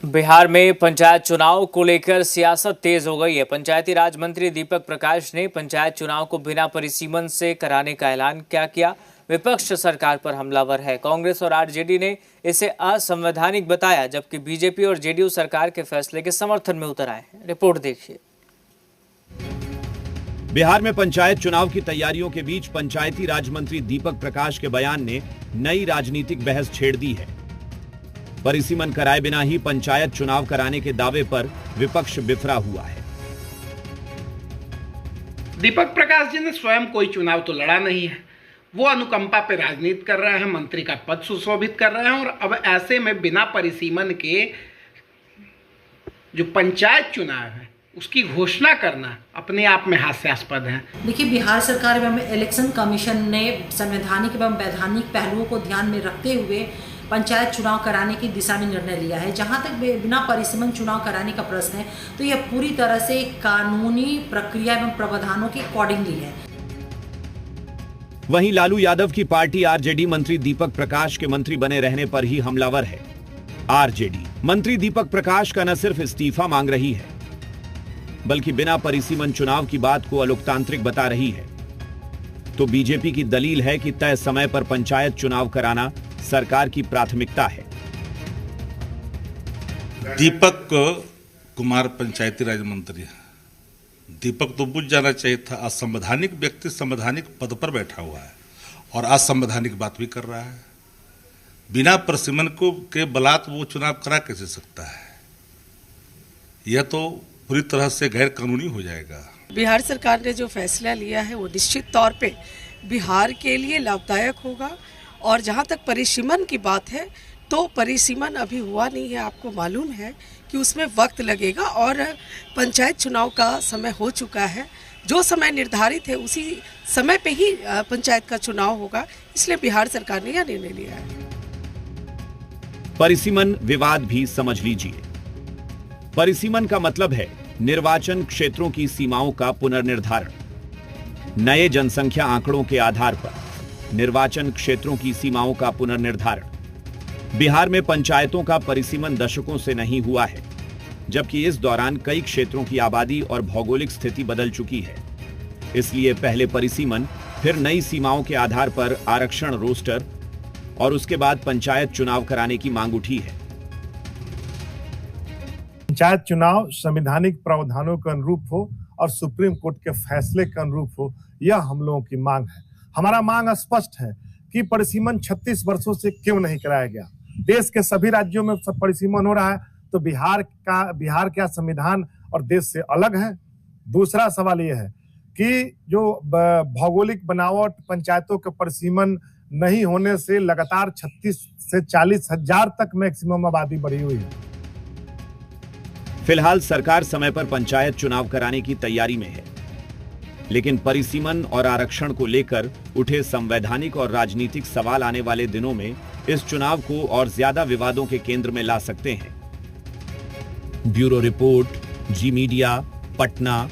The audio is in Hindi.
बिहार में पंचायत चुनाव को लेकर सियासत तेज हो गई है। पंचायती राज मंत्री दीपक प्रकाश ने पंचायत चुनाव को बिना परिसीमन से कराने का ऐलान क्या किया। विपक्ष सरकार पर हमलावर है। कांग्रेस और आरजेडी ने इसे असंवैधानिक बताया, जबकि बीजेपी और जेडीयू सरकार के फैसले के समर्थन में उतर आए हैं। रिपोर्ट देखिए। बिहार में पंचायत चुनाव की तैयारियों के बीच पंचायती राज मंत्री दीपक प्रकाश के बयान ने नई राजनीतिक बहस छेड़ दी है। परिसीमन कराए बिना ही पंचायत चुनाव कराने के दावे पर विपक्ष बिफरा हुआ है। दीपक प्रकाश जी ने स्वयं कोई चुनाव तो लड़ा नहीं है। वो अनुकंपा पे राजनीति कर रहे हैं, मंत्री का पद सुशोभित कर रहे हैं और अब ऐसे में बिना परिसीमन के जो पंचायत चुनाव है उसकी घोषणा करना अपने आप में हास्यास्पद है। देखिए, बिहार सरकार एवं इलेक्शन कमीशन ने संवैधानिक एवं वैधानिक पहलुओं को ध्यान में रखते हुए पंचायत चुनाव कराने की दिशा में निर्णय लिया है। जहां तक बिना परिसीमन चुनाव कराने का प्रश्न है तो यह पूरी तरह से कानूनी प्रक्रिया एवं प्रावधानों के अकॉर्डिंगली है। वहीं लालू यादव की पार्टी आरजेडी मंत्री दीपक प्रकाश के मंत्री बने रहने पर ही हमलावर है। आरजेडी मंत्री दीपक प्रकाश का न सिर्फ इस्तीफा मांग रही है, बल्कि बिना परिसीमन चुनाव की बात को अलोकतांत्रिक बता रही है। तो बीजेपी की दलील है कि तय समय पर पंचायत चुनाव कराना सरकार की प्राथमिकता है। दीपक कुमार पंचायती राज मंत्री, दीपक तो बुझ जाना चाहिए था। असंवैधानिक व्यक्ति संवैधानिक पद पर बैठा हुआ है और असंवैधानिक बात भी कर रहा है। बिना परिसीमन को के बलात् वो चुनाव करा कैसे सकता है? यह तो पूरी तरह से गैर कानूनी हो जाएगा। बिहार सरकार ने जो फैसला लिया है वो निश्चित तौर पे बिहार के लिए लाभदायक होगा। और जहाँ तक परिसीमन की बात है तो परिसीमन अभी हुआ नहीं है। आपको मालूम है कि उसमें वक्त लगेगा और पंचायत चुनाव का समय हो चुका है। जो समय निर्धारित है उसी समय पे ही पंचायत का चुनाव होगा, इसलिए बिहार सरकार ने यह निर्णय लिया है। परिसीमन विवाद भी समझ लीजिए। परिसीमन का मतलब है निर्वाचन क्षेत्रों की सीमाओं का पुनर्निर्धारण। नए जनसंख्या आंकड़ों के आधार पर निर्वाचन क्षेत्रों की सीमाओं का पुनर्निर्धारण। बिहार में पंचायतों का परिसीमन दशकों से नहीं हुआ है, जबकि इस दौरान कई क्षेत्रों की आबादी और भौगोलिक स्थिति बदल चुकी है। इसलिए पहले परिसीमन, फिर नई सीमाओं के आधार पर आरक्षण रोस्टर और उसके बाद पंचायत चुनाव कराने की मांग उठी है। पंचायत चुनाव संवैधानिक प्रावधानों के अनुरूप हो और सुप्रीम कोर्ट के फैसले के अनुरूप हो, यह हम लोगों की मांग है। हमारा मांग स्पष्ट है कि परिसीमन 36 वर्षों से क्यों नहीं कराया गया। देश के सभी राज्यों में सब परिसीमन हो रहा है, तो बिहार का संविधान और देश से अलग है। दूसरा सवाल यह है कि जो भौगोलिक बनावट पंचायतों के परिसीमन नहीं होने से लगातार 36 से 40 हजार तक मैक्सिमम आबादी बढ़ी हुई है। फिलहाल सरकार समय पर पंचायत चुनाव कराने की तैयारी में है, लेकिन परिसीमन और आरक्षण को लेकर उठे संवैधानिक और राजनीतिक सवाल आने वाले दिनों में इस चुनाव को और ज्यादा विवादों के केंद्र में ला सकते हैं। ब्यूरो रिपोर्ट, जी मीडिया, पटना।